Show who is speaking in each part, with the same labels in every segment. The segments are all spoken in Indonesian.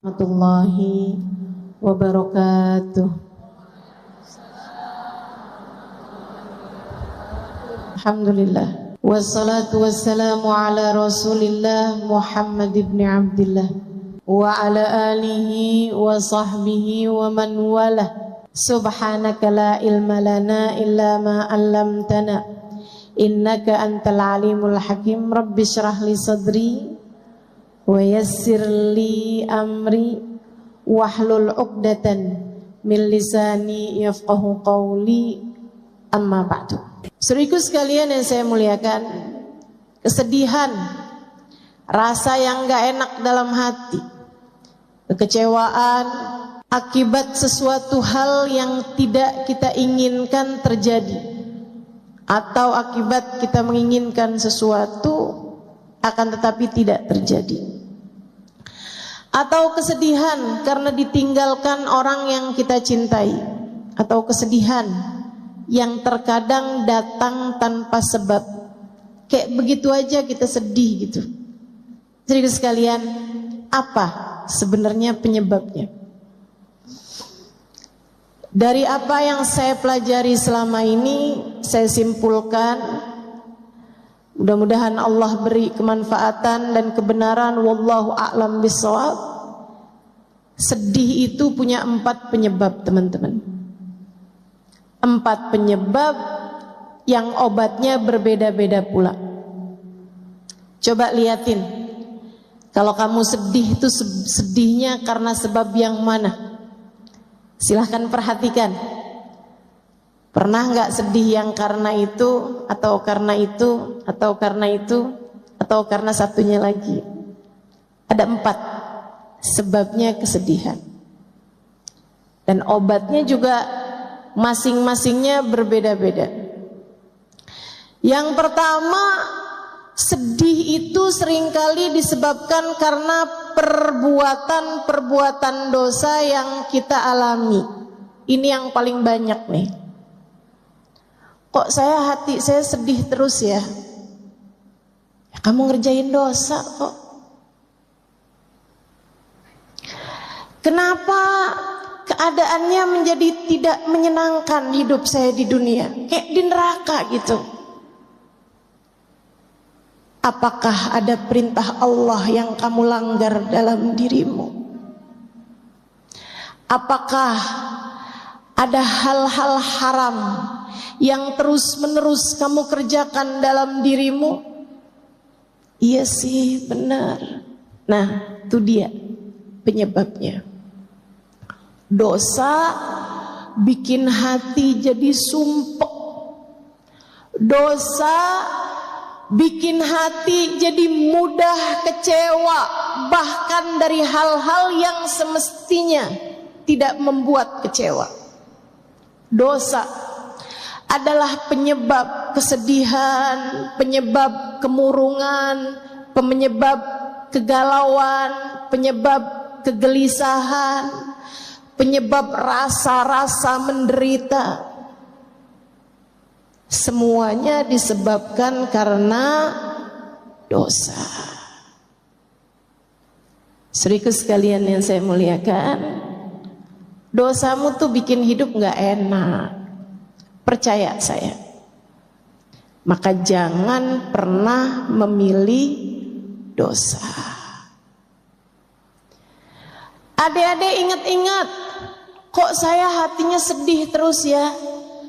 Speaker 1: Warahmatullahi wabarakatuh. Alhamdulillah. Wassalatu wassalamu ala Rasulillah Muhammad ibn Abdillah wa ala alihi wa sahbihi wa man walah. Subhanaka la ilma lana illa ma 'allamtana innaka antal alimul hakim. Rabbi shrah li sadri wa yassir li amri wahlul 'uqdatan min lisani yafqahu qawli, amma ba'du. Saudaraku sekalian yang saya muliakan, kesedihan, rasa yang gak enak dalam hati, kekecewaan akibat sesuatu hal yang tidak kita inginkan terjadi, atau akibat kita menginginkan sesuatu akan tetapi tidak terjadi, atau kesedihan karena ditinggalkan orang yang kita cintai, atau kesedihan yang terkadang datang tanpa sebab, kayak begitu aja kita sedih gitu. Jadi sekalian, apa sebenarnya penyebabnya? Dari apa yang saya pelajari selama ini, saya simpulkan, mudah-mudahan Allah beri kemanfaatan dan kebenaran, wallahu a'lam bishawab. Sedih itu punya 4 penyebab, teman-teman. 4 penyebab yang obatnya berbeda-beda pula. Coba liatin, kalau kamu sedih itu sedihnya karena sebab yang mana? Silahkan perhatikan. Pernah nggak sedih yang karena itu, atau karena itu, atau karena itu, atau karena satunya lagi? Ada 4 sebabnya kesedihan. Dan obatnya juga masing-masingnya berbeda-beda. Yang pertama, sedih itu seringkali disebabkan karena perbuatan-perbuatan dosa yang kita alami. Ini yang paling banyak nih. Kok hati saya sedih terus ya? Ya kamu ngerjain dosa kok. Kenapa keadaannya menjadi tidak menyenangkan hidup saya di dunia? Kayak di neraka gitu. Apakah ada perintah Allah yang kamu langgar dalam dirimu? Apakah ada hal-hal haram yang terus-menerus kamu kerjakan dalam dirimu? Iya sih, benar. Nah, itu dia penyebabnya. Dosa bikin hati jadi sumpek. Dosa bikin hati jadi mudah kecewa, bahkan dari hal-hal yang semestinya tidak membuat kecewa. Dosa adalah penyebab kesedihan, penyebab kemurungan, penyebab kegalauan, penyebab kegelisahan, penyebab rasa-rasa menderita. Semuanya disebabkan karena dosa. Saudaraku sekalian yang saya muliakan, dosamu tuh bikin hidup gak enak. Percaya saya. Maka jangan pernah memilih dosa. Adik-adik ingat-ingat, kok saya hatinya sedih terus ya?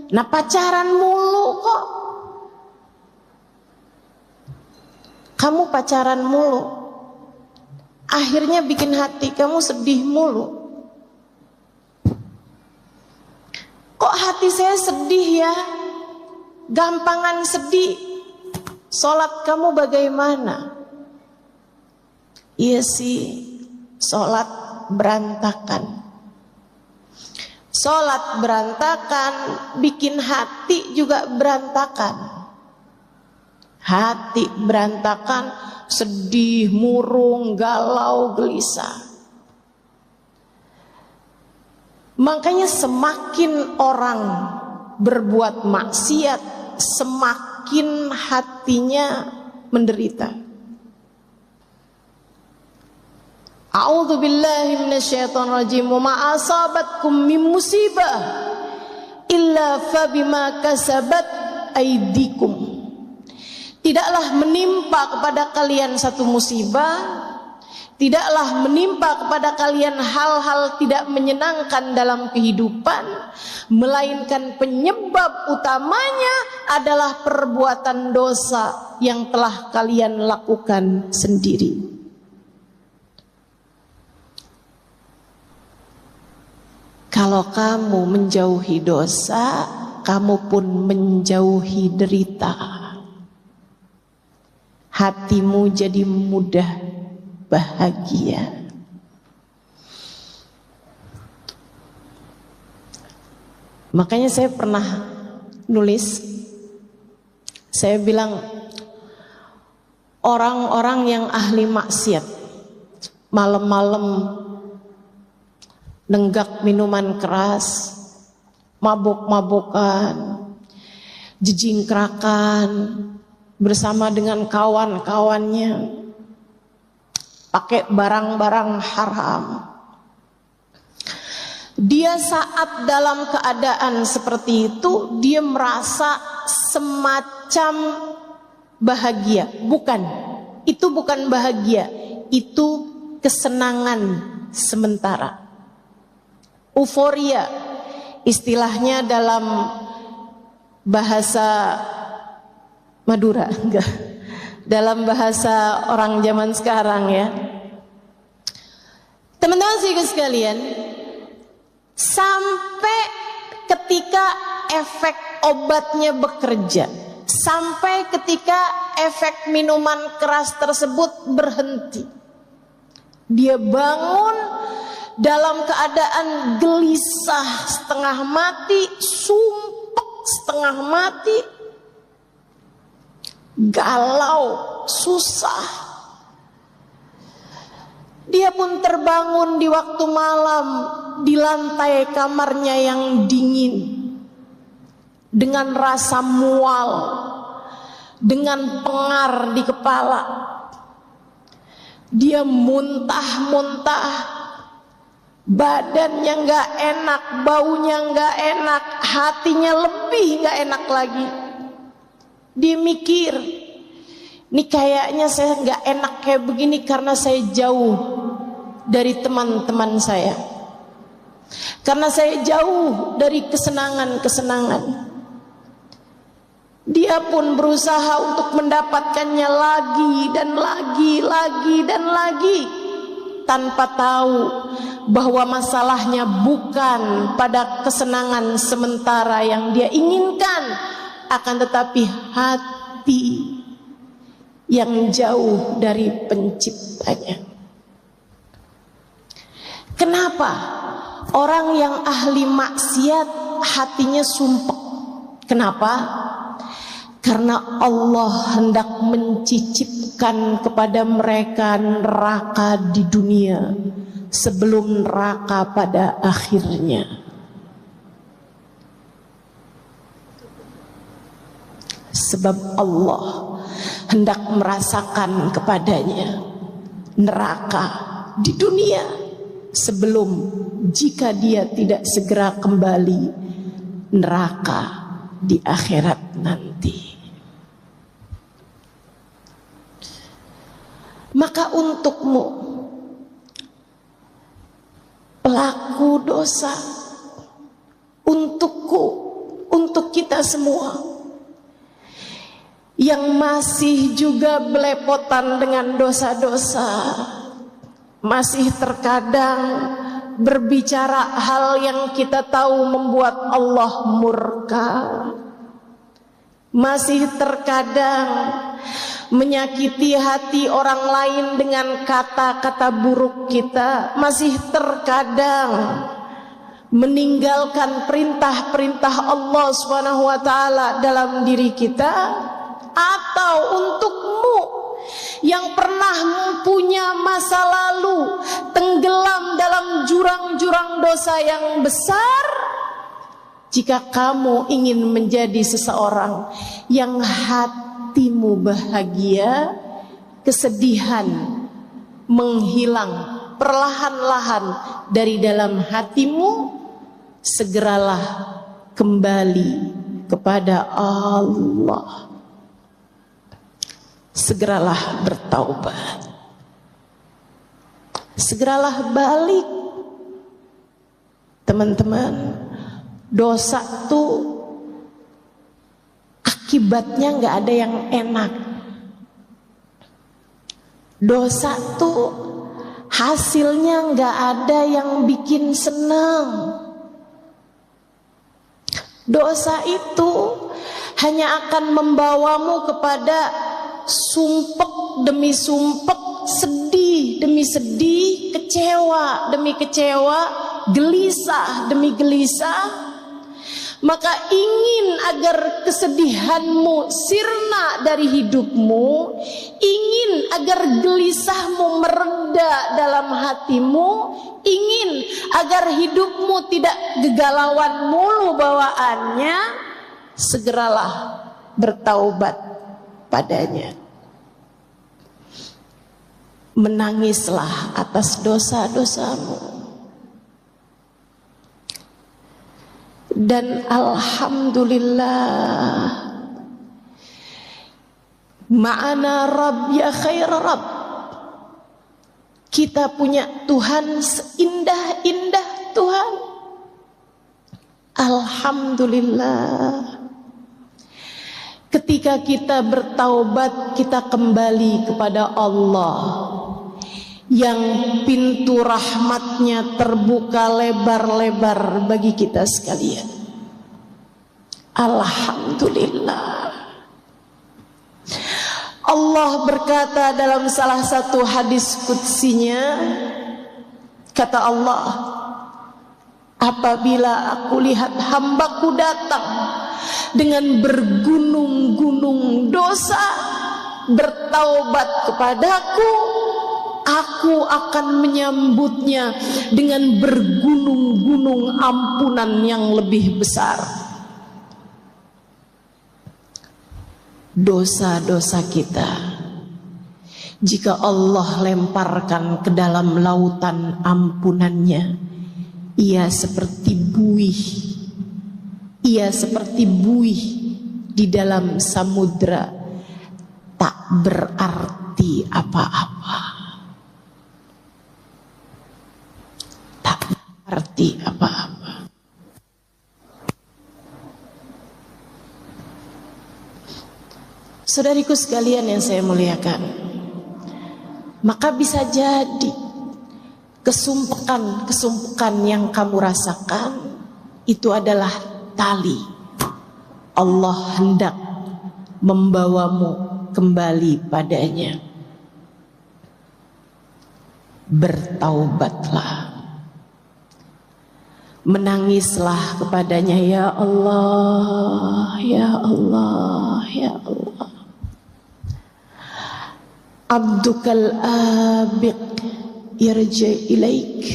Speaker 1: Nah, pacaran mulu kok. Kamu pacaran mulu, akhirnya bikin hati kamu sedih mulu. Kok hati saya sedih ya? Gampangan sedih. Sholat kamu bagaimana? Iya sih, sholat berantakan. Sholat berantakan, bikin hati juga berantakan. Hati berantakan, sedih, murung, galau, gelisah. Makanya semakin orang berbuat maksiat, semakin hatinya menderita. A'udzu billahi minasyaitonir rajim. Wa ma asabatkum min musibah illa fabima kasabat aydikum. Tidaklah menimpa kepada kalian satu musibah, tidaklah menimpa kepada kalian hal-hal tidak menyenangkan dalam kehidupan, melainkan penyebab utamanya adalah perbuatan dosa yang telah kalian lakukan sendiri. Kalau kamu menjauhi dosa, kamu pun menjauhi derita. Hatimu jadi mudah bahagia. Makanya saya pernah nulis, saya bilang orang-orang yang ahli maksiat malam-malam nenggak minuman keras, mabuk-mabukan, jejingkrakan bersama dengan kawan-kawannya, pakai barang-barang haram. Dia saat dalam keadaan seperti itu, dia merasa semacam bahagia. Bukan, itu bukan bahagia, itu kesenangan sementara. Euforia, istilahnya dalam bahasa Madura, enggak, dalam bahasa orang zaman sekarang ya. Teman-teman sekalian, sampai ketika efek obatnya bekerja, sampai ketika efek minuman keras tersebut berhenti, dia bangun dalam keadaan gelisah, setengah mati, sumpek setengah mati, galau, susah. Dia pun terbangun di waktu malam di lantai kamarnya yang dingin, dengan rasa mual, dengan pengar di kepala. Dia muntah-muntah, badannya gak enak, baunya gak enak, hatinya lebih gak enak lagi. Dia mikir, ini kayaknya saya gak enak kayak begini karena saya jauh dari teman-teman saya, karena saya jauh dari kesenangan-kesenangan. Dia pun berusaha untuk mendapatkannya lagi dan lagi, tanpa tahu bahwa masalahnya bukan pada kesenangan sementara yang dia inginkan, akan tetapi hati yang jauh dari penciptanya. Kenapa orang yang ahli maksiat hatinya sumpek? Kenapa? Karena Allah hendak mencicipkan kepada mereka neraka di dunia sebelum neraka pada akhirnya. Sebab Allah hendak merasakan kepadanya neraka di dunia sebelum, jika dia tidak segera kembali, neraka di akhirat nanti. Maka untukmu, pelaku dosa, untukku, untuk kita semua yang masih juga belepotan dengan dosa-dosa, masih terkadang berbicara hal yang kita tahu membuat Allah murka, masih terkadang menyakiti hati orang lain dengan kata-kata buruk kita, masih terkadang meninggalkan perintah-perintah Allah SWT dalam diri kita. Atau untukmu yang pernah mempunyai masa lalu tenggelam dalam jurang-jurang dosa yang besar, jika kamu ingin menjadi seseorang yang hatimu bahagia, kesedihan menghilang perlahan-lahan dari dalam hatimu, segeralah kembali kepada Allah. Segeralah bertaubat. Segeralah balik. Teman-teman, dosa tuh akibatnya nggak ada yang enak. Dosa tuh hasilnya nggak ada yang bikin senang. Dosa itu hanya akan membawamu kepada sumpek demi sumpek, sedih demi sedih, kecewa demi kecewa, gelisah demi gelisah. Maka ingin agar kesedihanmu sirna dari hidupmu, ingin agar gelisahmu mereda dalam hatimu, ingin agar hidupmu tidak gegalauan mulu bawaannya, segeralah bertaubat padanya. Menangislah atas dosa-dosamu. Dan alhamdulillah, ma'ana Rabb ya khair Rabb. Kita punya Tuhan seindah-indah Tuhan. Alhamdulillah. Ketika kita bertaubat, kita kembali kepada Allah yang pintu rahmatnya terbuka lebar-lebar bagi kita sekalian. Alhamdulillah. Allah berkata dalam salah satu hadis qudsinya, kata Allah, apabila aku lihat hambaku datang dengan bergunung-gunung dosa, bertaubat kepadaku, aku akan menyambutnya dengan bergunung-gunung ampunan yang lebih besar. Dosa-dosa kita, jika Allah lemparkan ke dalam lautan ampunannya, ia seperti buih. Ia seperti buih di dalam samudra, tak berarti apa-apa. Tak berarti apa-apa. Saudariku sekalian yang saya muliakan, maka bisa jadi kesumpukan yang kamu rasakan itu adalah tali. Allah hendak membawamu kembali padanya. Bertaubatlah, menangislah kepadanya, ya Allah, ya Allah, ya Allah. Abdukal abiq irji ilaik.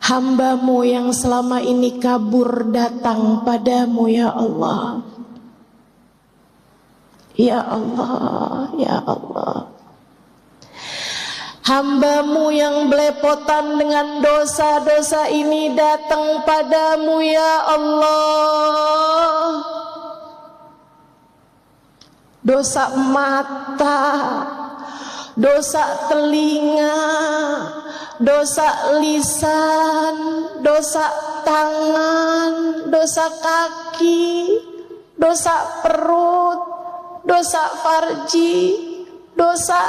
Speaker 1: Hambamu yang selama ini kabur datang padamu, ya Allah. Ya Allah, ya Allah. Hambamu yang belepotan dengan dosa-dosa ini datang padamu, ya Allah. Dosa mata, dosa telinga, dosa lisan, dosa tangan, dosa kaki, dosa perut, dosa farji, dosa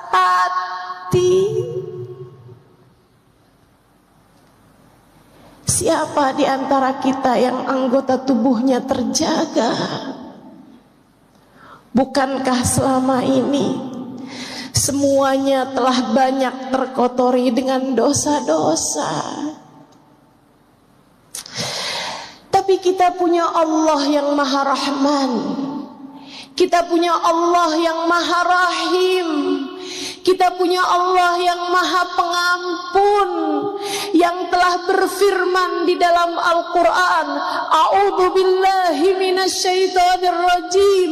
Speaker 1: hati. Siapa di antara kita yang anggota tubuhnya terjaga? Bukankah selama ini semuanya telah banyak terkotori dengan dosa-dosa? Tapi kita punya Allah yang Maha Rahman. Kita punya Allah yang Maha Rahim. Kita punya Allah yang Maha Pengampun, yang telah berfirman di dalam Al-Quran, A'udzu billahi minasyaitonir rajim.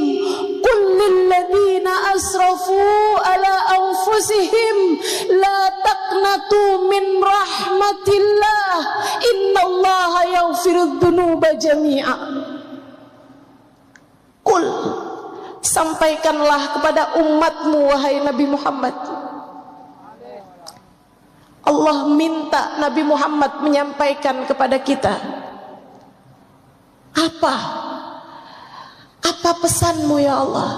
Speaker 1: qul lil ladzina asrafu ala anfusihim la taqnatu min rahmatillah innallaha yaghfirudz dzunuba jami'a. Qul, sampaikanlah kepada umatmu wahai Nabi Muhammad. Allah minta Nabi Muhammad menyampaikan kepada kita. Apa pesanmu ya Allah?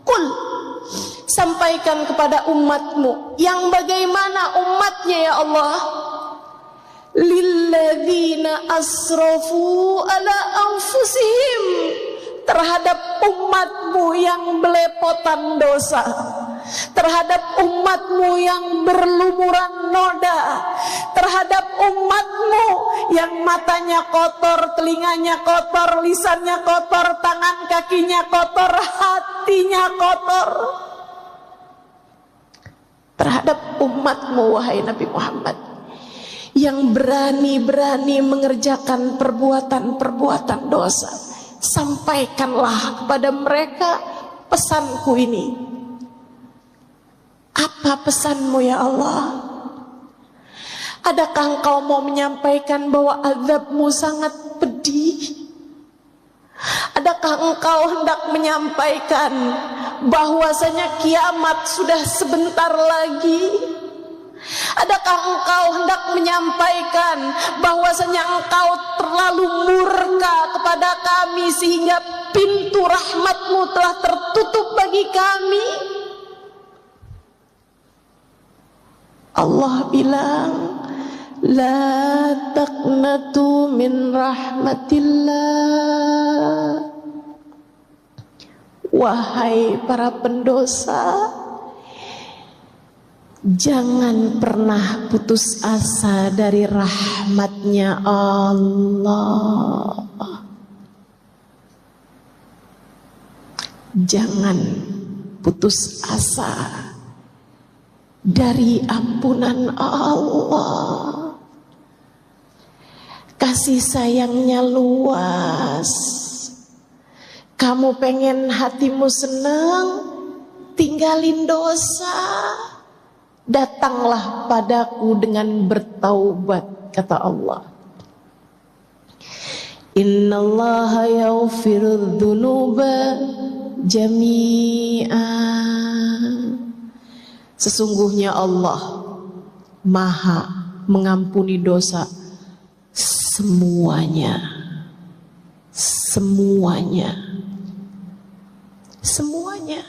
Speaker 1: Qul, sampaikan kepada umatmu. Yang bagaimana umatnya ya Allah? Lilladzina asrafu ala anfusihim, terhadap umatmu yang belepotan dosa, terhadap umatmu yang berlumuran noda, terhadap umatmu yang matanya kotor, telinganya kotor, lisannya kotor, tangan kakinya kotor, hatinya kotor. Terhadap umatmu wahai Nabi Muhammad yang berani-berani mengerjakan perbuatan-perbuatan dosa, sampaikanlah kepada mereka pesanku ini. Apa pesanmu ya Allah? Adakah engkau mau menyampaikan bahwa azabmu sangat pedih? Adakah engkau hendak menyampaikan bahwasanya kiamat sudah sebentar lagi? Adakah engkau hendak menyampaikan bahwasanya engkau terlalu murka kepada kami sehingga pintu rahmatmu telah tertutup bagi kami? Allah bilang, la taqnatu min rahmatillah. Wahai para pendosa, jangan pernah putus asa dari rahmatnya Allah. Jangan putus asa dari ampunan Allah. Kasih sayangnya luas. Kamu pengen hatimu senang, tinggalin dosa. Datanglah padaku dengan bertaubat, kata Allah. Innallaha yaghfirudz dzunuba jami'a. Sesungguhnya Allah Maha mengampuni dosa semuanya. Semuanya. Semuanya.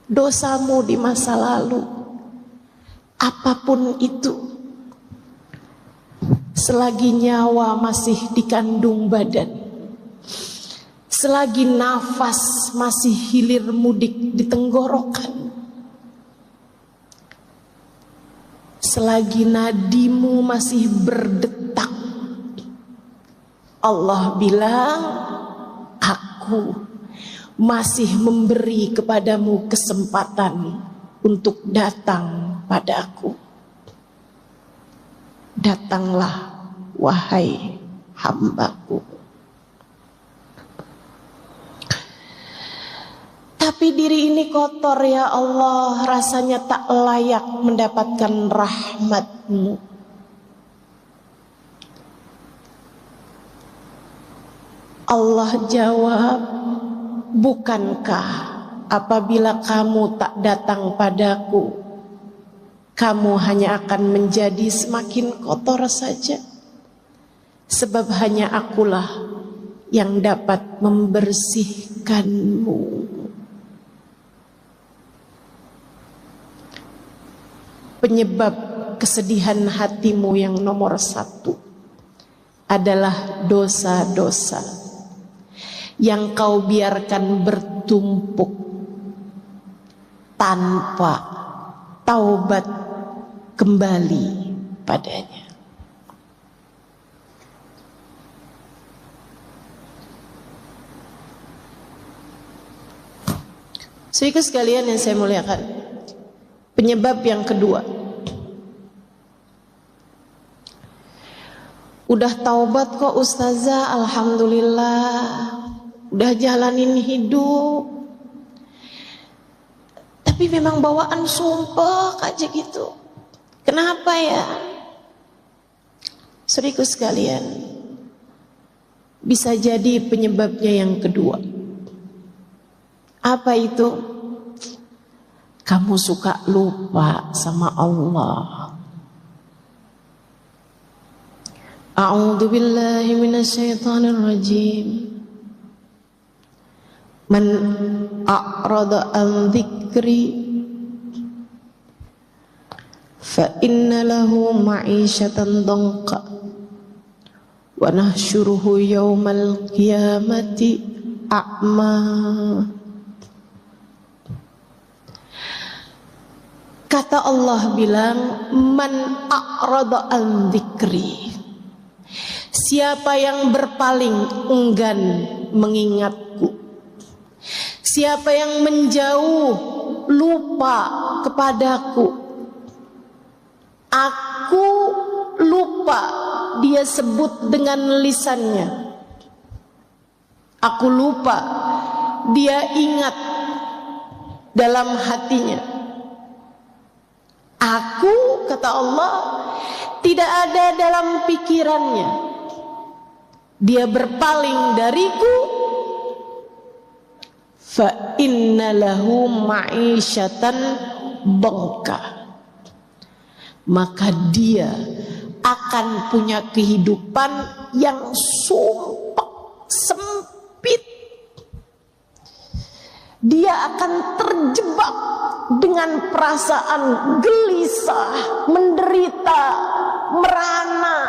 Speaker 1: Dosamu di masa lalu, apapun itu, selagi nyawa masih dikandung badan, selagi nafas masih hilir mudik di tenggorokan, selagi nadimu masih berdetak, Allah bilang, aku masih memberi kepadamu kesempatan untuk datang padaku. Datanglah wahai hambaku. Tapi diri ini kotor ya Allah, rasanya tak layak mendapatkan rahmat-Mu. Allah jawab, bukankah apabila kamu tak datang padaku, kamu hanya akan menjadi semakin kotor saja? Sebab hanya akulah yang dapat membersihkanmu. Penyebab kesedihan hatimu yang nomor satu adalah dosa-dosa yang kau biarkan bertumpuk tanpa taubat kembali padanya. Saudara sekalian yang saya muliakan, penyebab yang kedua, udah taubat kok ustazah, alhamdulillah. udah jalanin hidup, tapi memang bawaan sumpah aja gitu. Kenapa ya? Saudaraku sekalian, bisa jadi penyebabnya yang kedua. Apa itu? Kamu suka lupa sama Allah. A'udzu billahi minasyaitonir rajim. Man a'rada an dzikri fa inna lahu ma'isyatan dhanqa wa nahsyuruhu yaumal qiyamati a'ma. Kata Allah bilang, man a'rada an dzikri, siapa yang berpaling enggan mengingatku, siapa yang menjauh lupa kepadaku, aku lupa, dia sebut dengan lisannya, aku lupa, dia ingat dalam hatinya. Aku, kata Allah, tidak ada dalam pikirannya. Dia berpaling dariku. Fa inna lahu ma'isyatan dhanqa, maka dia akan punya kehidupan yang sumpah, sempit. Dia akan terjebak dengan perasaan gelisah, menderita, merana,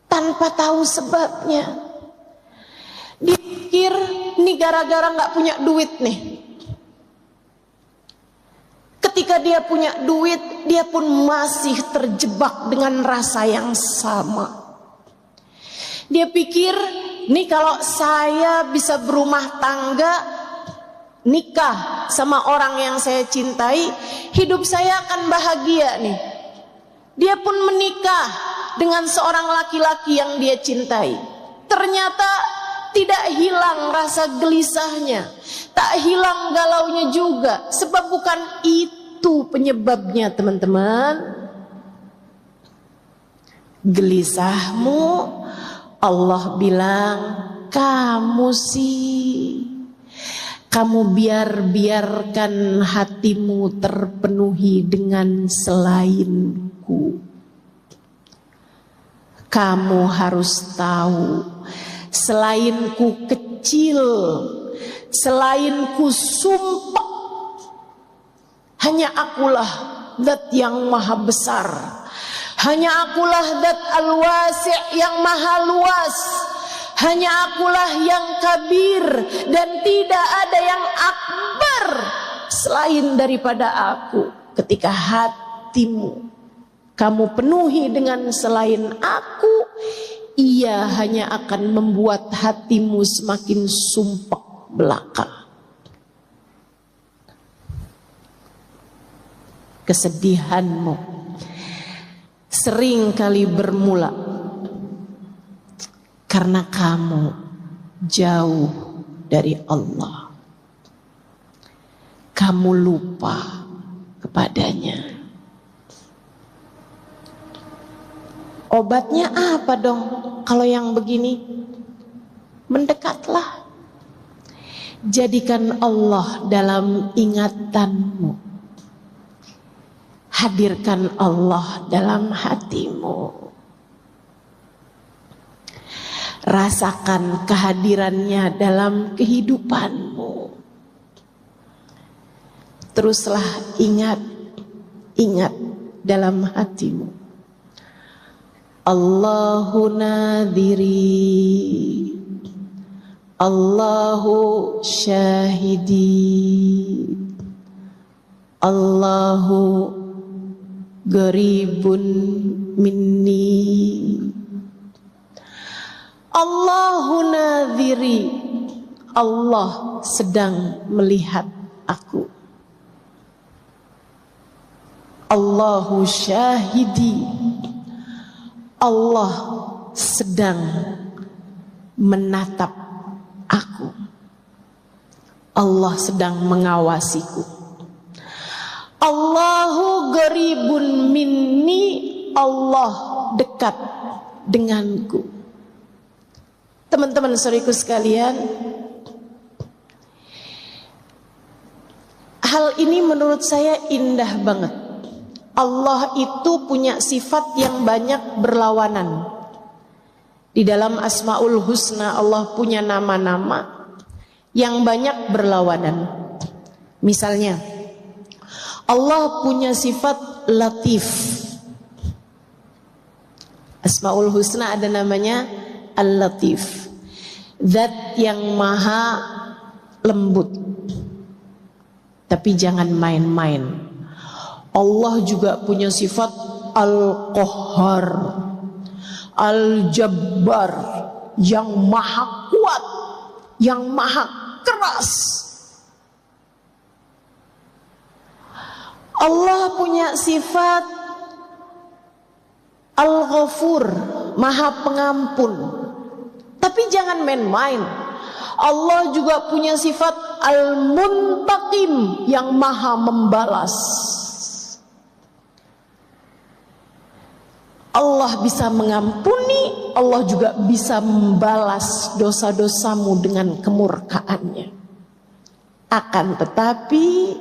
Speaker 1: tanpa tahu sebabnya. Dia pikir ini gara-gara gak punya duit nih. Ketika dia punya duit, dia pun masih terjebak dengan rasa yang sama. Dia pikir, nih kalau saya bisa berumah tangga, nikah sama orang yang saya cintai, hidup saya akan bahagia nih. Dia pun menikah dengan seorang laki-laki yang dia cintai. Ternyata tidak hilang rasa gelisahnya, tak hilang galaunya juga. Sebab bukan itu penyebabnya, teman-teman. Gelisahmu, Allah bilang, kamu biarkan hatimu terpenuhi dengan selainku. Kamu harus tahu, selainku kecil, selainku sumpah, hanya akulah zat yang maha besar. Hanya akulah zat al-wasi' yang maha luas. Hanya akulah yang kabir, dan tidak ada yang akbar selain daripada aku. Ketika hatimu kamu penuhi dengan selain aku, ia hanya akan membuat hatimu semakin sumpek belaka. Kesedihanmu sering kali bermula karena kamu jauh dari Allah. Kamu lupa kepadanya. Obatnya apa dong kalau yang begini? Mendekatlah. Jadikan Allah dalam ingatanmu. Hadirkan Allah dalam hatimu. Rasakan kehadirannya dalam kehidupanmu. Teruslah ingat dalam hatimu. Allahu nadhiri, Allahu syahidi, Allahu gharibun minni. Allahu nadhiri, Allah sedang melihat aku. Allahu syahidi, Allah sedang menatap Allah sedang mengawasiku. Allahu qaribun minni, Allah dekat denganku. Teman-teman saudaraku sekalian, hal ini menurut saya indah banget. Allah itu punya sifat yang banyak berlawanan. Di dalam Asmaul Husna Allah punya nama-nama yang banyak berlawanan. Misalnya, Allah punya sifat Latif. Asmaul Husna ada namanya Al-Latif, zat yang maha lembut. Tapi jangan main-main. Allah juga punya sifat Al-Qahhar, Al-Jabbar, yang maha kuat, yang maha keras. Allah punya sifat Al-Ghafur, maha pengampun. Tapi jangan main-main. Allah juga punya sifat Al-Muntaqim, yang maha membalas. Allah bisa mengampuni, Allah juga bisa membalas dosa-dosamu dengan kemurkaannya. Akan tetapi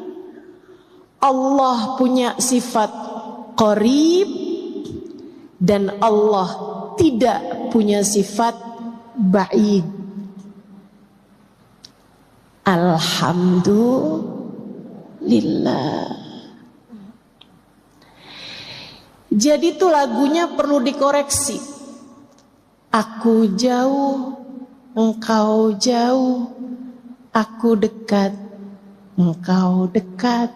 Speaker 1: Allah punya sifat Qarib dan Allah tidak punya sifat Ba'id. Alhamdulillah. Jadi itu lagunya perlu dikoreksi. Aku jauh, engkau jauh, aku dekat, engkau dekat.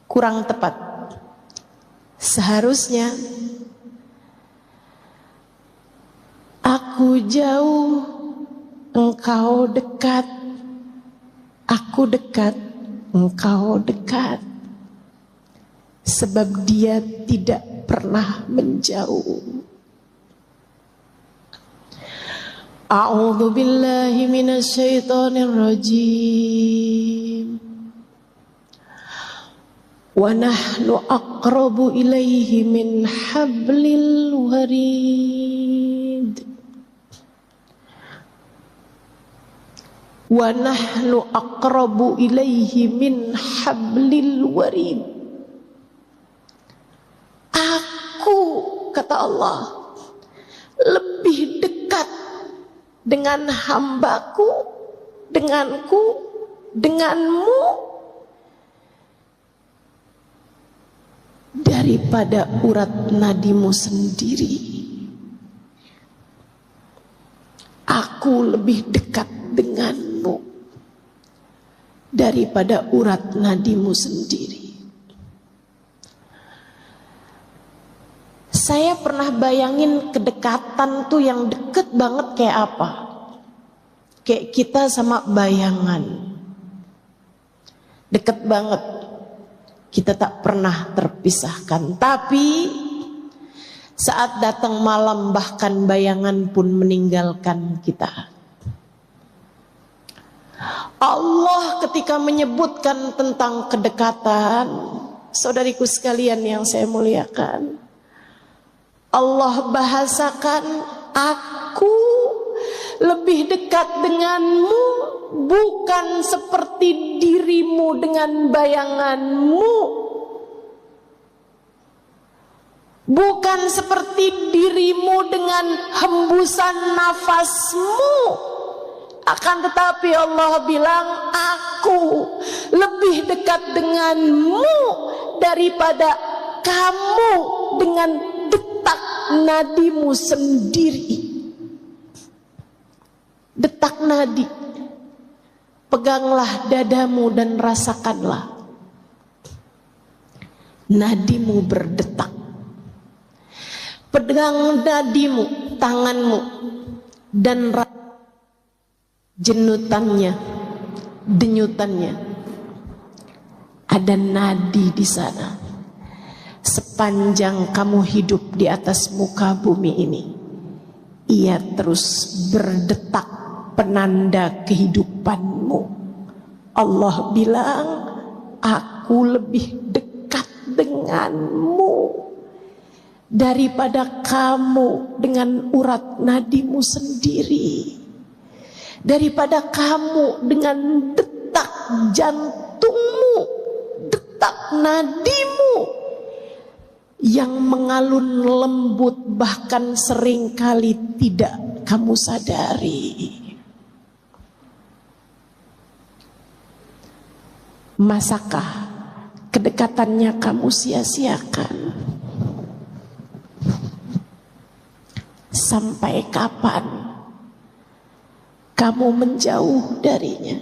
Speaker 1: Kurang tepat. Seharusnya aku jauh, engkau dekat, aku dekat, engkau dekat. Sebab dia tidak pernah menjauh. A'udzu billahi minasyaitonir rajim. Wa nahnu aqrabu ilaihi min hablil warid. Wa nahnu aqrabu ilaihi min hablil warid. Aku, kata Allah, lebih dekat dengan hambaku, denganku, denganmu daripada urat nadimu sendiri. Aku lebih dekat denganmu daripada urat nadimu sendiri. Saya pernah bayangin kedekatan tuh yang deket banget kayak apa. Kayak kita sama bayangan. Deket banget. Kita tak pernah terpisahkan. Tapi saat datang malam bahkan bayangan pun meninggalkan kita. Allah ketika menyebutkan tentang kedekatan, saudariku sekalian yang saya muliakan, Allah bahasakan, aku lebih dekat denganmu, bukan seperti dirimu dengan bayanganmu, bukan seperti dirimu dengan hembusan nafasmu. Akan tetapi Allah bilang, aku lebih dekat denganmu daripada kamu dengan detak nadimu sendiri. Detak nadi. Peganglah dadamu dan rasakanlah nadimu berdetak. Pegang nadimu, tanganmu, dan jenutannya, denyutannya. Ada nadi di sana. Sepanjang kamu hidup di atas muka bumi ini, ia terus berdetak, penanda kehidupanmu. Allah bilang, aku lebih dekat denganmu daripada kamu dengan urat nadimu sendiri, daripada kamu dengan detak jantungmu, detak nadimu yang mengalun lembut, bahkan seringkali tidak kamu sadari. Masakah kedekatannya kamu sia-siakan? Sampai kapan kamu menjauh darinya?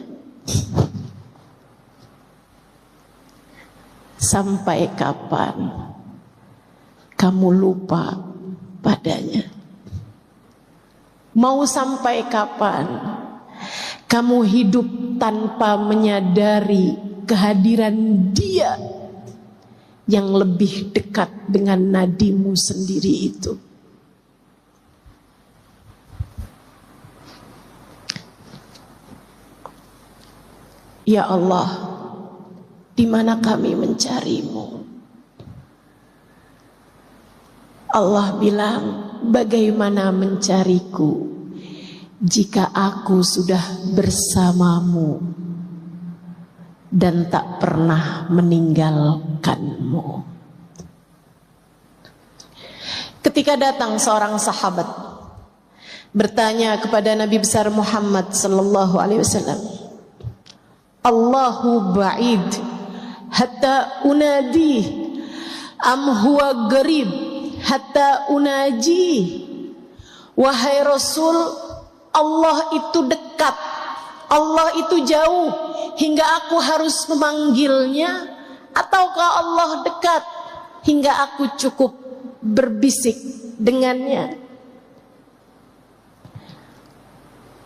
Speaker 1: Sampai kapan kamu lupa padanya? Mau sampai kapan kamu hidup tanpa menyadari kehadiran Dia yang lebih dekat dengan nadimu sendiri itu? Ya Allah, di mana kami mencarimu? Allah bilang, bagaimana mencariku jika aku sudah bersamamu dan tak pernah meninggalkanmu? Ketika datang seorang sahabat bertanya kepada Nabi besar Muhammad sallallahu alaihi wasallam, Allahu ba'id hatta unadi am huwa garib hatta unaji. Wahai Rasul, Allah itu dekat, Allah itu jauh hingga aku harus memanggilnya, ataukah Allah dekat hingga aku cukup berbisik dengannya?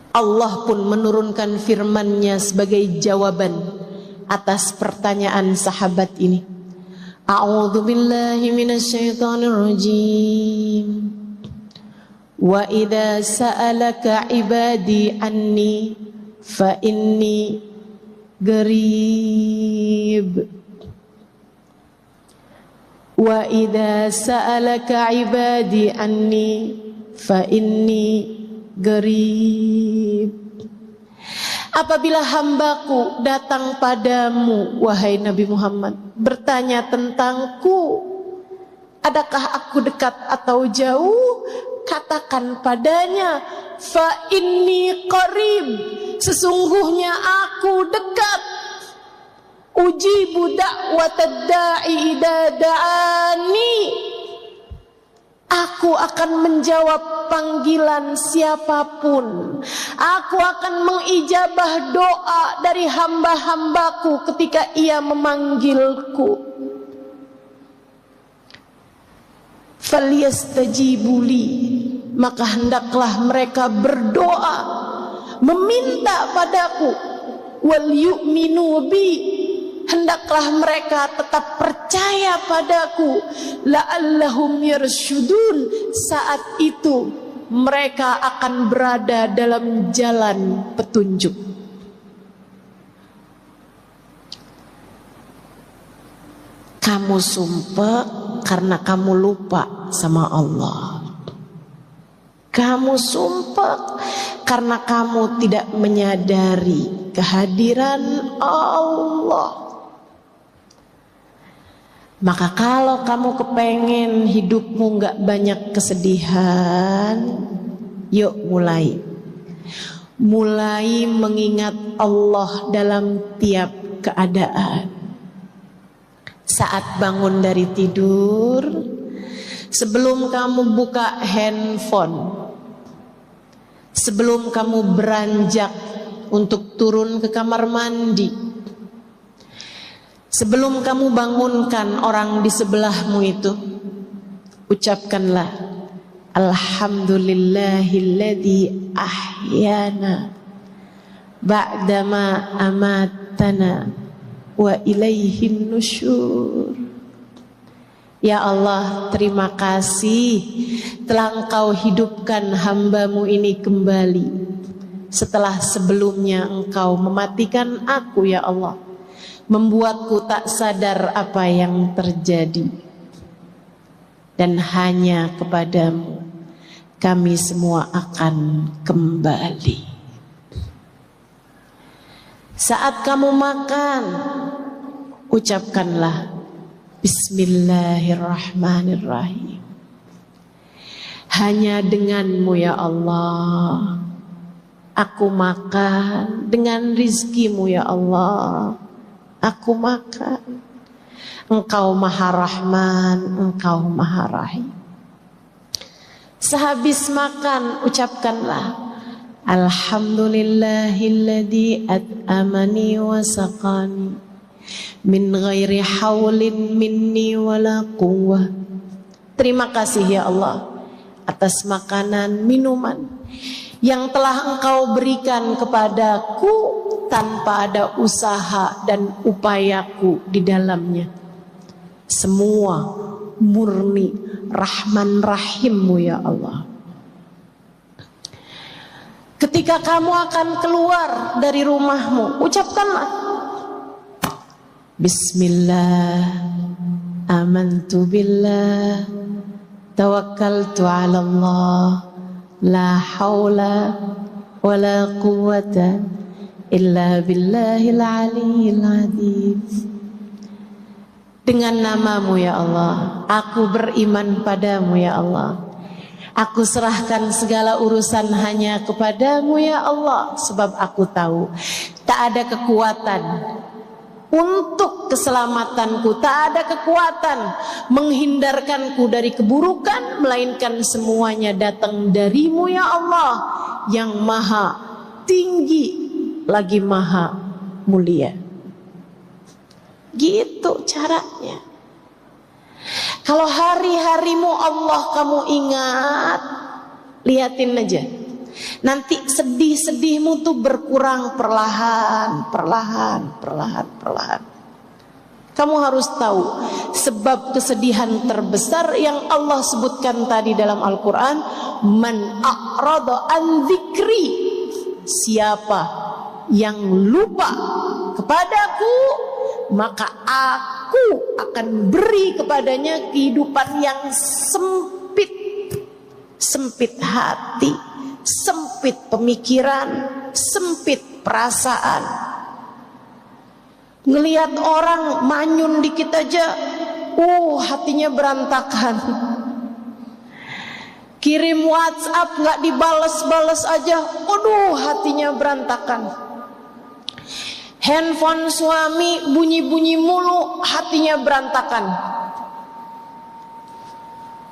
Speaker 1: Allah pun menurunkan firman-Nya sebagai jawaban atas pertanyaan sahabat ini. A'udzu billahi minasyaitonir rajim. Wa idza sa'alaka 'ibadi anni fa inni qarib. Wa idza sa'alaka 'ibadi anni fa inni qarib. Apabila hambaku datang padamu, wahai Nabi Muhammad, bertanya tentangku, adakah aku dekat atau jauh? Katakan padanya, fa inni qarib, sesungguhnya aku dekat. Ujibu da'watad da'i idza da'ani, aku akan menjawab panggilan siapapun. Aku akan mengijabah doa dari hamba-hambaku ketika ia memanggilku. Falyastajibuli, maka hendaklah mereka berdoa, meminta padaku. Wal yu'minu bi, hendaklah mereka tetap percaya padaku. La'allahum yarsyudun, saat itu mereka akan berada dalam jalan petunjuk. Kamu sumpah karena kamu lupa sama Allah. Kamu sumpah karena kamu tidak menyadari kehadiran Allah. Maka kalau kamu kepengen hidupmu gak banyak kesedihan, yuk mulai mengingat Allah dalam tiap keadaan. Saat bangun dari tidur, sebelum kamu buka handphone, sebelum kamu beranjak untuk turun ke kamar mandi, sebelum kamu bangunkan orang di sebelahmu itu, ucapkanlah Alhamdulillahilladzi ahyana ba'dama amatana wa ilaihin nusyur. Ya Allah, terima kasih telah Engkau hidupkan hambamu ini kembali setelah sebelumnya Engkau mematikan aku ya Allah, membuatku tak sadar apa yang terjadi. Dan hanya kepadamu kami semua akan kembali. Saat kamu makan, ucapkanlah Bismillahirrahmanirrahim. Hanya denganmu ya Allah aku makan, dengan rizkimu ya Allah aku makan. Engkau Maha Rahman, Engkau Maha Rahim. Sehabis makan ucapkanlah Alhamdulillahilladzi at'amani wa saqani min ghairi haulin minni wala quwwah. Terima kasih ya Allah atas makanan, minuman yang telah Engkau berikan kepadaku tanpa ada usaha dan upayaku di dalamnya. Semua murni Rahman Rahimmu ya Allah. Ketika kamu akan keluar dari rumahmu, ucapkanlah Bismillah, amantu billah, tawakkaltu ala Allah, la hawla wa la quwwata illa billahil aliyyil azim. Dengan namamu ya Allah, aku beriman padamu ya Allah. Aku serahkan segala urusan hanya kepadamu ya Allah. Sebab aku tahu tak ada kekuatan untuk keselamatanku, tak ada kekuatan menghindarkanku dari keburukan, melainkan semuanya datang darimu ya Allah, yang maha tinggi lagi maha mulia. Gitu caranya. Kalau hari-harimu Allah kamu ingat, liatin aja. Nanti sedih-sedihmu tuh berkurang perlahan. Kamu harus tahu sebab kesedihan terbesar yang Allah sebutkan tadi dalam Al-Quran, man a'rada an dzikri, siapa yang lupa kepadaku, maka aku akan beri kepadanya kehidupan yang sempit. Sempit hati, sempit pemikiran, sempit perasaan. Ngelihat orang manyun dikit aja, hatinya berantakan. Kirim WhatsApp gak dibales-bales aja, hatinya berantakan. Handphone suami bunyi-bunyi mulu, hatinya berantakan.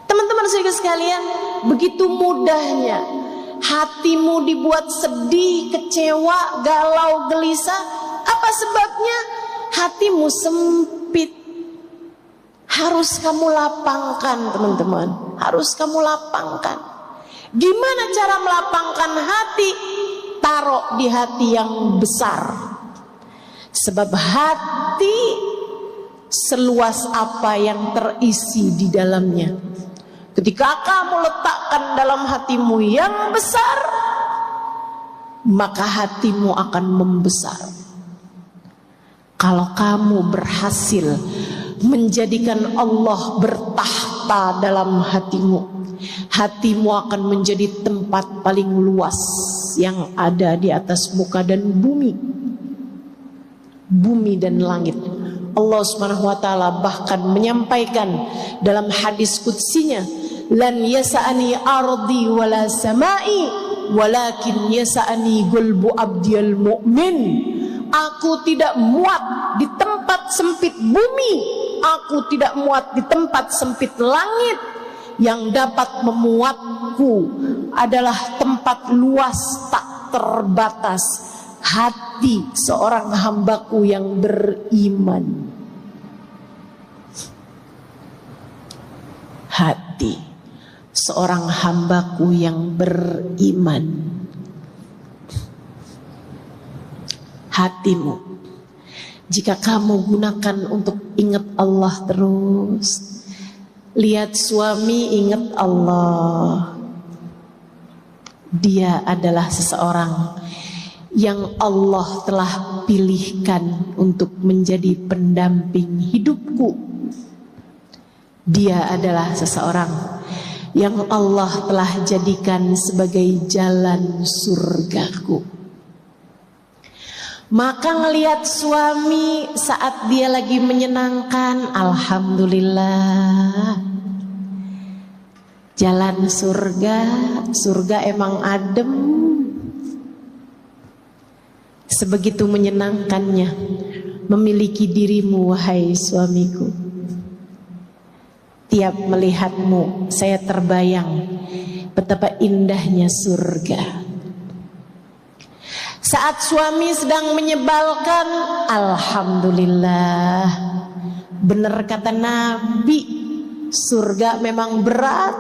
Speaker 1: Teman-teman sekalian, begitu mudahnya hatimu dibuat sedih, kecewa, galau, gelisah. Apa sebabnya? Hatimu sempit. Harus kamu lapangkan teman-teman, harus kamu lapangkan. Gimana cara melapangkan hati? Taruh di hati yang besar. Sebab hati seluas apa yang terisi di dalamnya. Ketika kamu letakkan dalam hatimu yang besar, maka hatimu akan membesar. Kalau kamu berhasil menjadikan Allah bertahta dalam hatimu, hatimu akan menjadi tempat paling luas yang ada di atas muka dan bumi. Bumi dan langit. Allah Subhanahu wa taala bahkan menyampaikan dalam hadis qudsinya, lan yasa'ani ardi wala samai walakin yasa'ani qalbu abdiyal mu'min. Aku tidak muat di tempat sempit bumi, aku tidak muat di tempat sempit langit. Yang dapat memuatku adalah tempat luas tak terbatas, hati seorang hambaku yang beriman. Hati seorang hambaku yang beriman. Hatimu, jika kamu gunakan untuk ingat Allah terus, lihat suami ingat Allah, Dia adalah seseorang yang Allah telah pilihkan untuk menjadi pendamping hidupku. Dia adalah seseorang yang Allah telah jadikan sebagai jalan surgaku. Maka ngelihat suami saat dia lagi menyenangkan, alhamdulillah. Jalan surga emang adem. Sebegitu menyenangkannya memiliki dirimu, wahai suamiku. Tiap melihatmu saya terbayang betapa indahnya surga. Saat suami sedang menyebalkan, alhamdulillah. Benar kata Nabi, surga memang berat.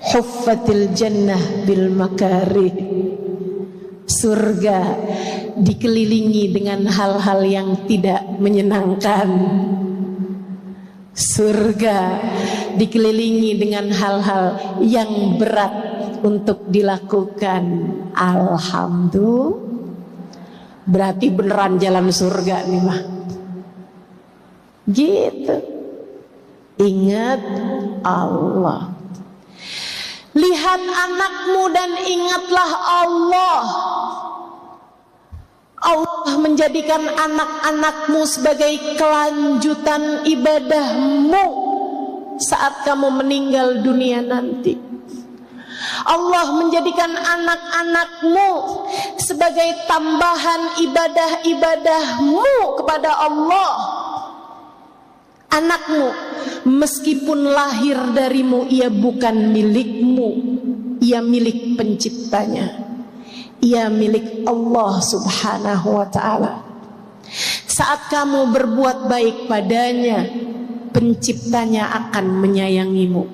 Speaker 1: Huffatil jannah bil makarih. Surga dikelilingi dengan hal-hal yang tidak menyenangkan. Surga dikelilingi dengan hal-hal yang berat untuk dilakukan. Alhamdulillah. Berarti beneran jalan surga nih mah. Gitu. Ingat Allah. Lihat anakmu dan ingatlah Allah. Allah menjadikan anak-anakmu sebagai kelanjutan ibadahmu saat kamu meninggal dunia nanti. Allah menjadikan anak-anakmu sebagai tambahan ibadah-ibadahmu kepada Allah. Anakmu meskipun lahir darimu, ia bukan milikmu, ia milik penciptanya. Ia milik Allah subhanahu wa ta'ala. Saat kamu berbuat baik padanya, penciptanya akan menyayangimu.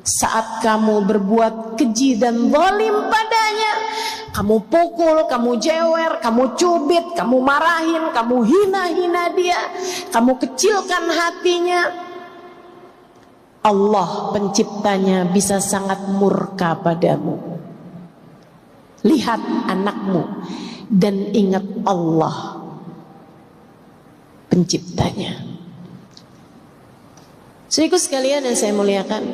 Speaker 1: Saat kamu berbuat keji dan zalim padanya, kamu pukul, kamu jewer, kamu cubit, kamu marahin, kamu hina-hina dia, kamu kecilkan hatinya, Allah penciptanya bisa sangat murka padamu. Lihat anakmu dan ingat Allah penciptanya. Saudaraku sekalian yang saya muliakan,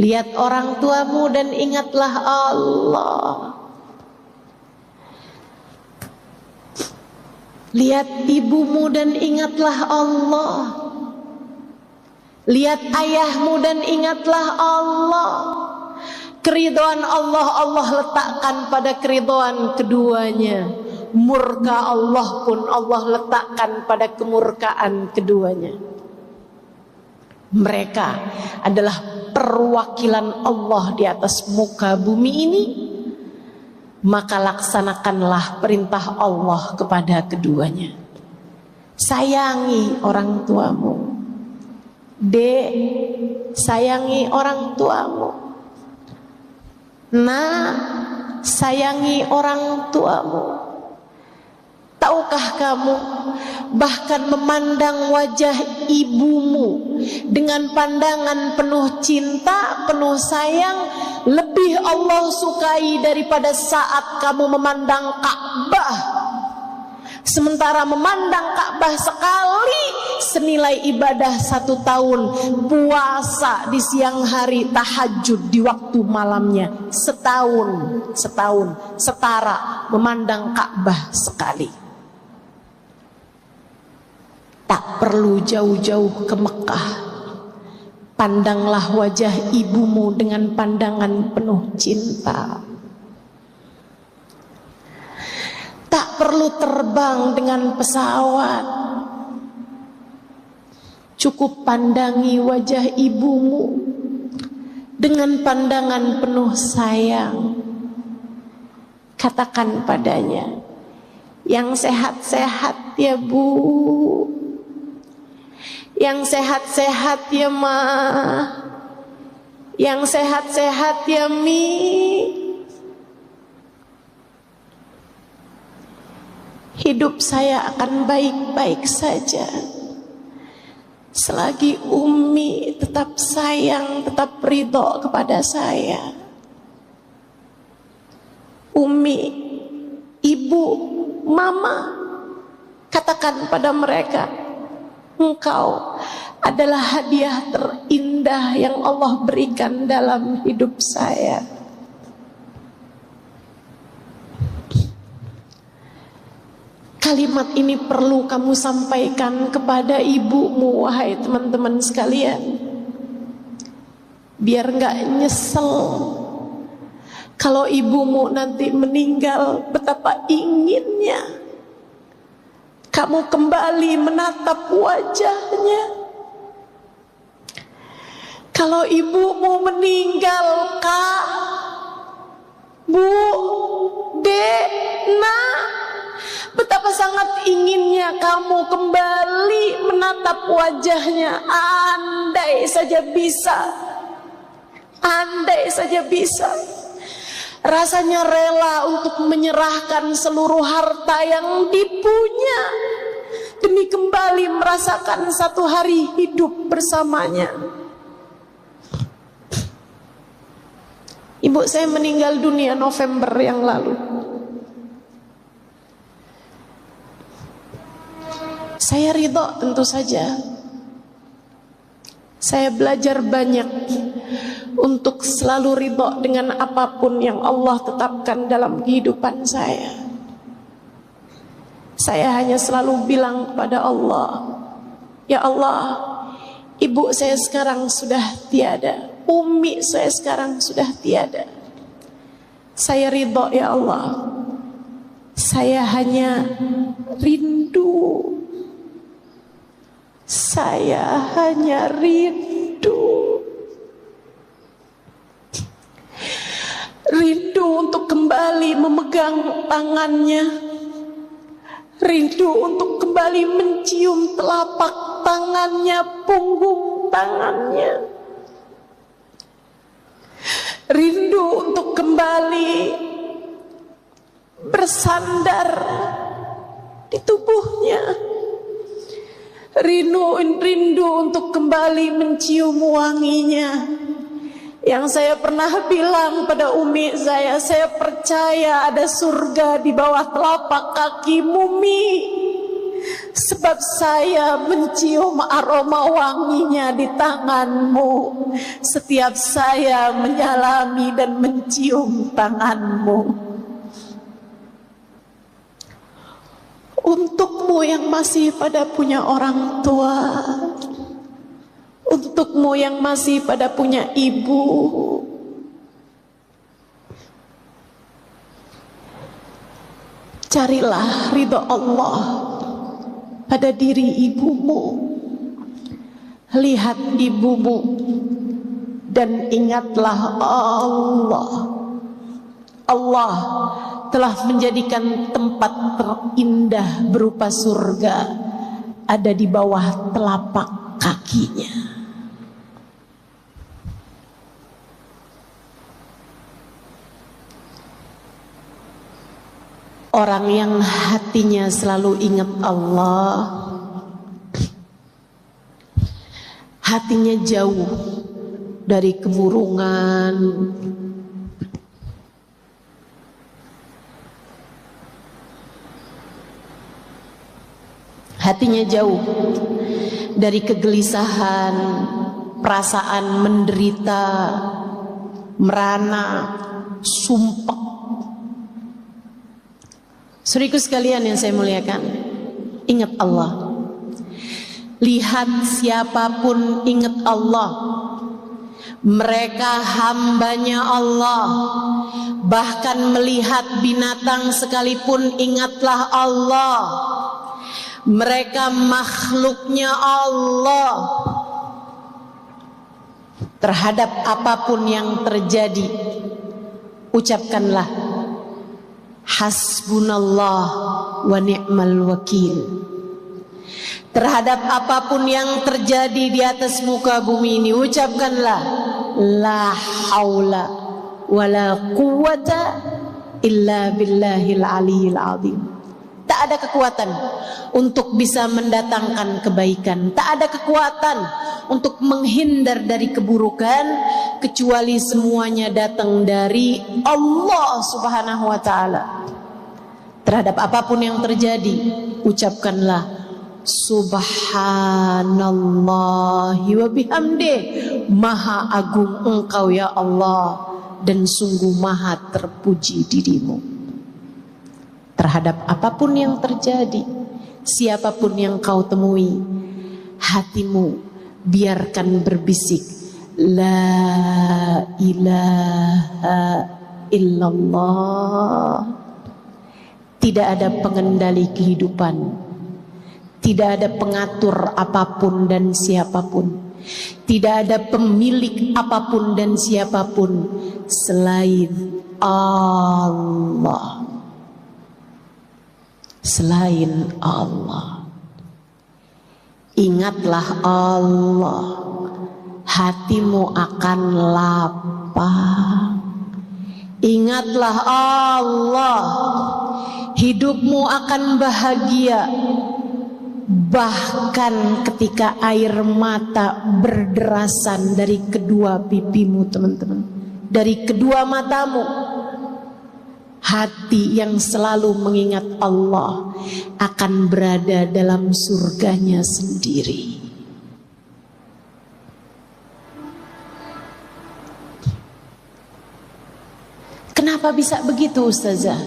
Speaker 1: lihat orang tuamu dan ingatlah Allah. Lihat ibumu dan ingatlah Allah. Lihat ayahmu dan ingatlah Allah. Keridhaan Allah, Allah letakkan pada keridhaan keduanya. Murka Allah pun Allah letakkan pada kemurkaan keduanya. Mereka adalah perwakilan Allah di atas muka bumi ini. Maka laksanakanlah perintah Allah kepada keduanya. Sayangi orang tuamu. Dek, sayangi orang tuamu. Nah, sayangi orang tuamu. Tahukah kamu, bahkan memandang wajah ibumu dengan pandangan penuh cinta, penuh sayang, lebih Allah sukai daripada saat kamu memandang Ka'bah. Sementara memandang Ka'bah sekali senilai ibadah 1 tahun, puasa di siang hari, tahajud di waktu malamnya setahun setara memandang Ka'bah sekali. Tak perlu jauh-jauh ke Mekah. Pandanglah wajah ibumu dengan pandangan penuh cinta. Tak perlu terbang dengan pesawat. Cukup pandangi wajah ibumu dengan pandangan penuh sayang. Katakan padanya, yang sehat-sehat ya Bu. Yang sehat-sehat ya Ma. Yang sehat-sehat ya Mi. Hidup saya akan baik-baik saja. selagi Umi tetap sayang, tetap ridho kepada saya. Umi, ibu, mama, katakan pada mereka, engkau adalah hadiah terindah yang Allah berikan dalam hidup saya. Kalimat ini perlu kamu sampaikan kepada ibumu, wahai teman-teman sekalian. Biar gak nyesel. Kalau ibumu nanti meninggal, betapa inginnya kamu kembali menatap wajahnya. Kalau ibumu meninggal, Kak, Bu, Dek, Nak, betapa sangat inginnya kamu kembali menatap wajahnya. Andai saja bisa, andai saja bisa. Rasanya rela untuk menyerahkan seluruh harta yang dipunya demi kembali merasakan satu hari hidup bersamanya. Ibu saya meninggal dunia November yang lalu. Saya ridho tentu saja. Saya belajar banyak untuk selalu ridho dengan apapun yang Allah tetapkan dalam kehidupan saya. Saya hanya selalu bilang kepada Allah, ya Allah, ibu saya sekarang sudah tiada, umi saya sekarang sudah tiada. Saya ridho ya Allah. Saya hanya rindu. Saya hanya rindu. Rindu untuk kembali memegang tangannya. Rindu untuk kembali mencium telapak tangannya, punggung tangannya. Rindu untuk kembali bersandar di tubuhnya. Rindu untuk kembali mencium wanginya. Yang saya pernah bilang pada umi saya percaya ada surga di bawah telapak kaki Mumi. Sebab saya mencium aroma wanginya di tanganmu. Setiap saya menyalami dan mencium tanganmu. Untukmu yang masih pada punya orang tua, untukmu yang masih pada punya ibu, carilah ridho Allah pada diri ibumu. Lihat ibumu dan ingatlah Allah. Allah telah menjadikan tempat terindah berupa surga ada di bawah telapak kakinya. Orang yang hatinya selalu ingat Allah, hatinya jauh dari kemurungan, hatinya jauh dari kegelisahan, perasaan menderita, merana, sumpah. Saudaraku sekalian yang saya muliakan, ingat Allah. Lihat siapapun ingat Allah. Mereka hambanya Allah. Bahkan melihat binatang sekalipun ingatlah Allah. Mereka makhluknya Allah. Terhadap apapun yang terjadi, ucapkanlah hasbunallah wa ni'mal wakil. Terhadap apapun yang terjadi di atas muka bumi ini, ucapkanlah la haula wa la quwata illa billahil aliyil azim. Tak ada kekuatan untuk bisa mendatangkan kebaikan. Tak ada kekuatan untuk menghindar dari keburukan, kecuali semuanya datang dari Allah Subhanahu wa ta'ala. Terhadap apapun yang terjadi, ucapkanlah Subhanallahi wa bihamdih. Maha agung Engkau ya Allah, dan sungguh maha terpuji dirimu. Terhadap apapun yang terjadi, siapapun yang kau temui, hatimu biarkan berbisik La ilaha illallah. Tidak ada pengendali kehidupan, tidak ada pengatur apapun dan siapapun, tidak ada pemilik apapun dan siapapun selain Allah. Selain Allah. Ingatlah Allah, hatimu akan lapang. Ingatlah Allah, hidupmu akan bahagia. Bahkan ketika air mata berderasan dari kedua pipimu, teman-teman, dari kedua matamu, hati yang selalu mengingat Allah akan berada dalam surganya sendiri. Kenapa bisa begitu, Ustazah?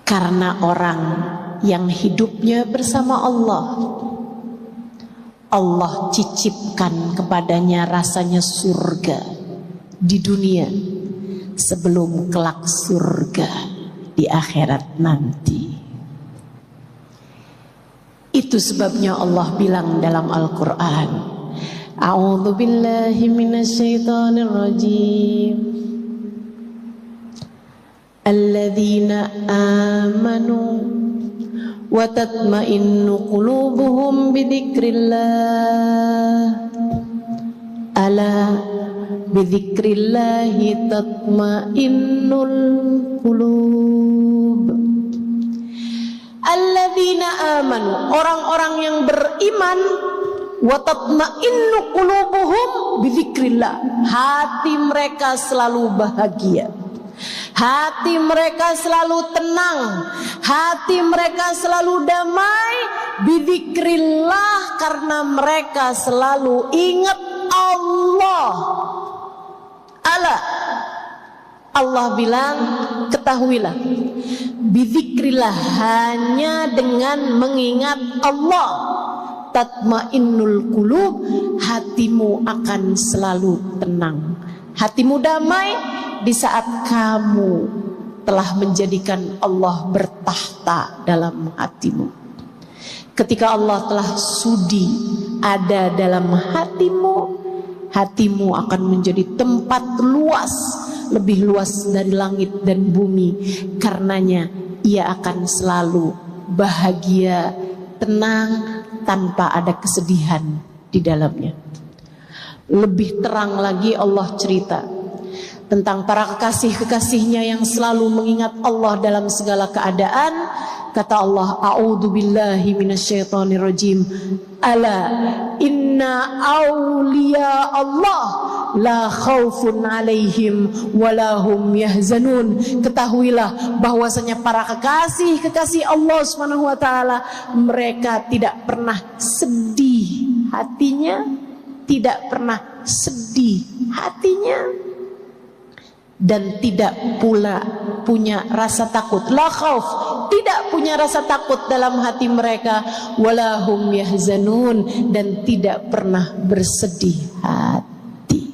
Speaker 1: Karena orang yang hidupnya bersama Allah, Allah cicipkan kepadanya rasanya surga di dunia sebelum kelak surga di akhirat nanti. Itu sebabnya Allah bilang dalam Al-Quran, A'udzu billahi minasyaitonir rajim. Alladzina amanu wa tatma'innu qulubuhum bidzikrillah. Ala bidzikrillahi tatma'innul qulub. Alladzina amanu, orang-orang yang beriman, wa tatma'innu qulubuhum bidzikrillah, hati mereka selalu bahagia, hati mereka selalu tenang, hati mereka selalu damai, bidzikrillah, karena mereka selalu ingat Allah. Allah bilang, ketahuilah, bidzikrillah, hanya dengan mengingat Allah, tatmainnul qulub, hatimu akan selalu tenang, hatimu damai di saat kamu telah menjadikan Allah bertahta dalam hatimu. Ketika Allah telah sudi ada dalam hatimu, hatimu akan menjadi tempat luas, lebih luas dari langit dan bumi. Karenanya ia akan selalu bahagia, tenang, tanpa ada kesedihan di dalamnya. Lebih terang lagi Allah cerita tentang para kekasih-kekasihnya yang selalu mengingat Allah dalam segala keadaan. Kata Allah, A'udzu billahi minasyaitonir rajim. Ala inna awliya Allah la khaufun alaihim walahum yahzanun. Ketahuilah bahwasanya para kekasih-kekasih Allah Subhanahu wa taala, mereka tidak pernah sedih hatinya, tidak pernah sedih hatinya, dan tidak pula punya rasa takut. La khauf, tidak punya rasa takut dalam hati mereka. Walahum yahzanun, dan tidak pernah bersedih hati.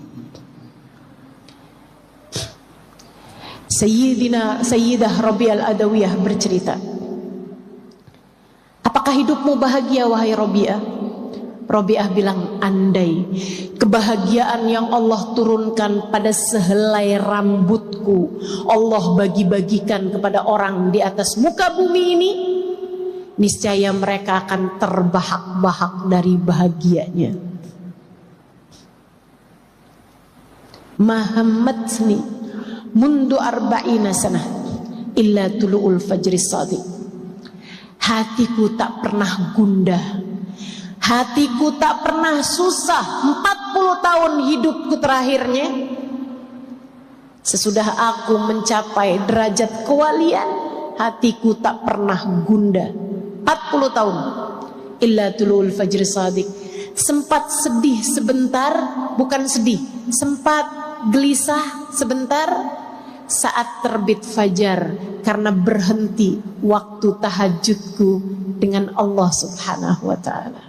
Speaker 1: Sayyidah Rabi'ah Al-Adawiyah bercerita, apakah hidupmu bahagia wahai Rabi'ah? Rabi'ah bilang, andai kebahagiaan yang Allah turunkan pada sehelai rambutku Allah bagi-bagikan kepada orang di atas muka bumi ini, niscaya mereka akan terbahak-bahak dari bahagianya. Mahammatni mundu arba'ina sanah, illa tulu'ul fajris shadiq. Hatiku tak pernah gundah, hatiku tak pernah susah. 40 tahun hidupku terakhirnya, sesudah aku mencapai derajat kewalian, hatiku tak pernah gundah. 40 tahun. Illa tulu'ul fajris shadiq. Sempat sedih sebentar, bukan sedih, sempat gelisah sebentar saat terbit fajar, karena berhenti waktu tahajudku dengan Allah Subhanahu wa ta'ala.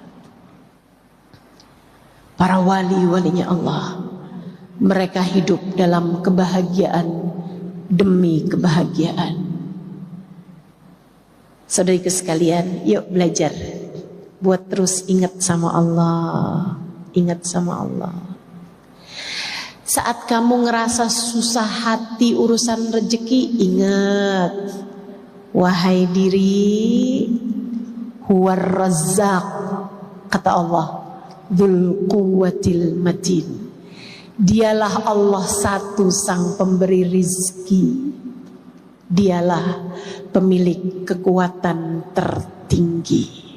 Speaker 1: Para wali-walinya Allah, mereka hidup dalam kebahagiaan demi kebahagiaan. Saudariku sekalian, yuk belajar buat terus ingat sama Allah, ingat sama Allah. Saat kamu ngerasa susah hati urusan rezeki, ingat, wahai diri, huwar razzaq, kata Allah, dzul quwwatil matin. Dialah Allah satu sang pemberi rizki, dialah pemilik kekuatan tertinggi.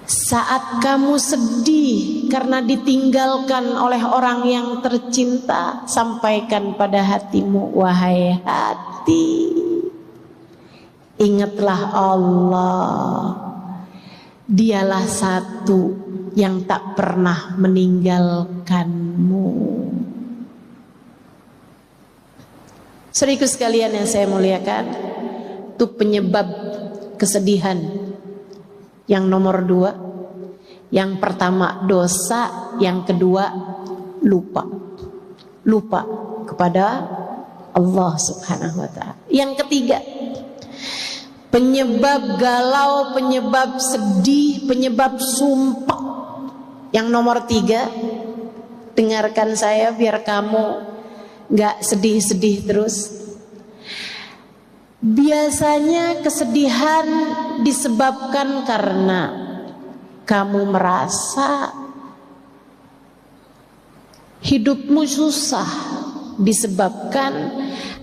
Speaker 1: Saat kamu sedih karena ditinggalkan oleh orang yang tercinta, sampaikan pada hatimu, wahai hati, ingatlah Allah, dialah satu yang tak pernah meninggalkanmu. Saudaraku sekalian yang saya muliakan, itu penyebab kesedihan yang nomor 2. Yang pertama dosa, yang kedua lupa. Lupa kepada Allah Subhanahu wa ta'ala. Yang ketiga, penyebab galau, penyebab sedih, penyebab sumpah. Yang nomor 3, dengarkan saya biar kamu gak sedih-sedih terus. Biasanya kesedihan disebabkan karena kamu merasa hidupmu susah, disebabkan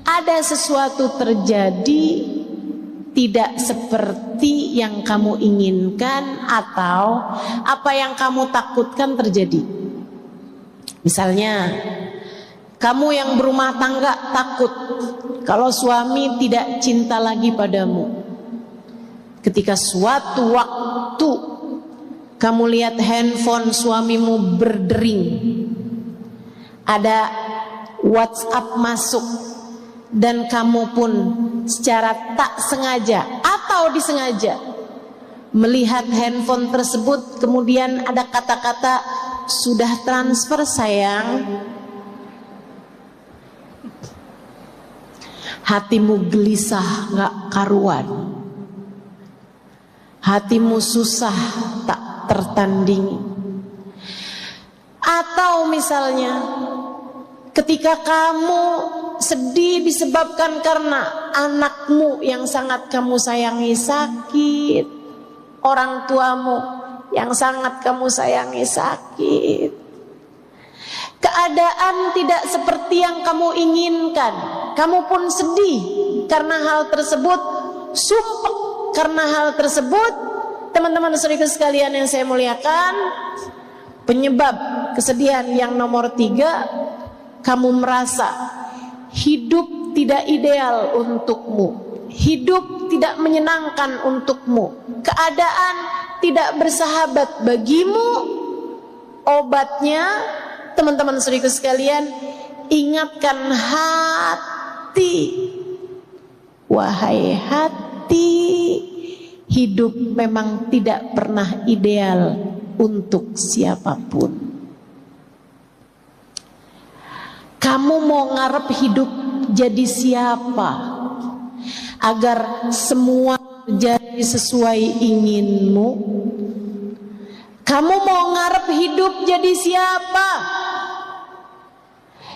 Speaker 1: ada sesuatu terjadi tidak seperti yang kamu inginkan atau apa yang kamu takutkan terjadi. Misalnya, kamu yang berumah tangga takut kalau suami tidak cinta lagi padamu. Ketika suatu waktu kamu lihat handphone suamimu berdering, ada WhatsApp masuk, dan kamu pun secara tak sengaja atau disengaja melihat handphone tersebut, kemudian ada kata-kata, sudah transfer sayang. Hatimu gelisah gak karuan, hatimu susah tak tertandingi. Atau misalnya ketika kamu sedih disebabkan karena anakmu yang sangat kamu sayangi sakit, orang tuamu yang sangat kamu sayangi sakit, keadaan tidak seperti yang kamu inginkan, kamu pun sedih karena hal tersebut, sumpah karena hal tersebut. Teman-teman saudara sekalian yang saya muliakan, penyebab kesedihan yang nomor 3, kamu merasa hidup tidak ideal untukmu, hidup tidak menyenangkan untukmu, keadaan tidak bersahabat bagimu. Obatnya, teman-teman saudara sekalian, ingatkan hati, wahai hati, hidup memang tidak pernah ideal untuk siapapun. Kamu mau ngarep hidup jadi siapa agar semua jadi sesuai inginmu? Kamu mau ngarep hidup jadi siapa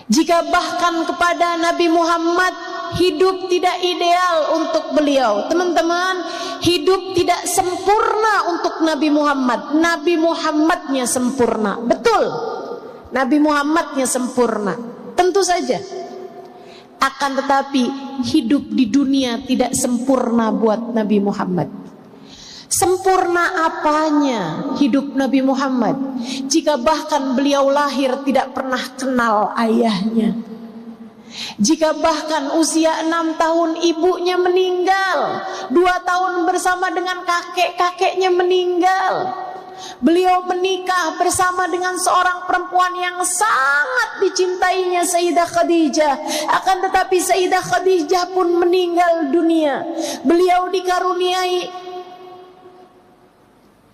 Speaker 1: jika bahkan kepada Nabi Muhammad hidup tidak ideal untuk beliau? Teman-teman, hidup tidak sempurna untuk Nabi Muhammad. Nabi Muhammadnya sempurna, betul. Nabi Muhammadnya sempurna, tentu saja. Akan tetapi hidup di dunia tidak sempurna buat Nabi Muhammad. Sempurna apanya hidup Nabi Muhammad jika bahkan beliau lahir tidak pernah kenal ayahnya? Jika bahkan usia 6 tahun ibunya meninggal, 2 tahun bersama dengan kakek-kakeknya meninggal. Beliau menikah bersama dengan seorang perempuan yang sangat dicintainya, Sayyidah Khadijah. Akan tetapi Sayyidah Khadijah pun meninggal dunia. Beliau dikaruniai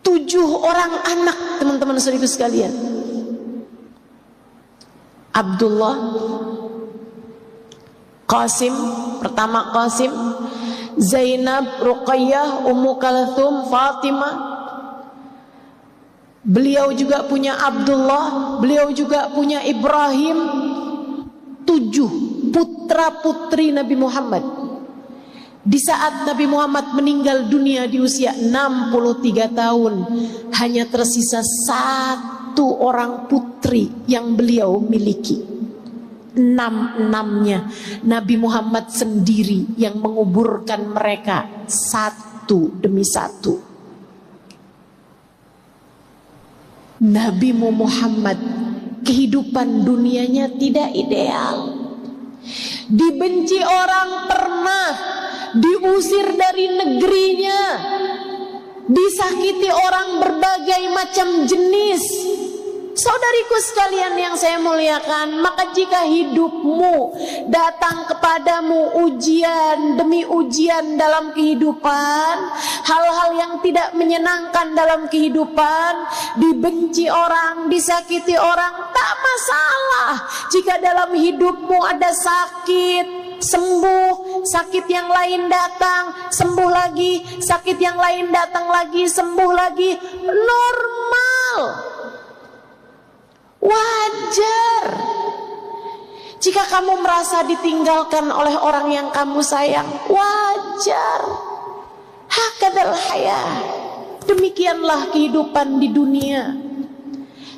Speaker 1: 7 orang anak, teman-teman saudaraku sekalian. Abdullah, Qasim, pertama Qasim, Zainab, Ruqayyah, Ummu Kalthum, Fatimah. Beliau juga punya Abdullah, beliau juga punya Ibrahim. 7 putra putri Nabi Muhammad. Di saat Nabi Muhammad meninggal dunia di usia 63 tahun, hanya tersisa 1 orang putri yang beliau miliki. 6-6-nya Nabi Muhammad sendiri yang menguburkan mereka satu demi satu. Nabi Muhammad kehidupan dunianya tidak ideal. Dibenci orang pernah, diusir dari negerinya, disakiti orang berbagai macam jenis. Saudariku sekalian yang saya muliakan, maka jika hidupmu datang kepadamu ujian demi ujian dalam kehidupan, hal-hal yang tidak menyenangkan dalam kehidupan, dibenci orang, disakiti orang, tak masalah. Jika dalam hidupmu ada sakit, sembuh, sakit yang lain datang, sembuh lagi, sakit yang lain datang lagi, sembuh lagi, normal. Wajar. Jika kamu merasa ditinggalkan oleh orang yang kamu sayang, wajar. Hakadal hayah. Demikianlah kehidupan di dunia.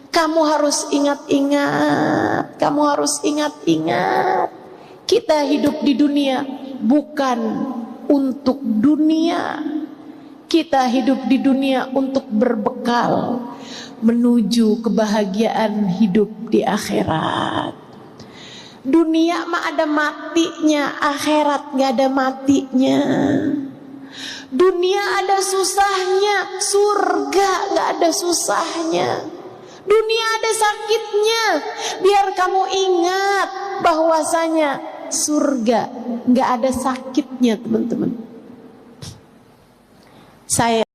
Speaker 1: Kamu harus ingat-ingat, kamu harus ingat-ingat. Kita hidup di dunia bukan untuk dunia. Kita hidup di dunia untuk berbekal menuju kebahagiaan hidup di akhirat. Dunia mah ada matinya, akhirat gak ada matinya. Dunia ada susahnya, surga gak ada susahnya. Dunia ada sakitnya, biar kamu ingat bahwasanya surga gak ada sakitnya, teman-teman. Saya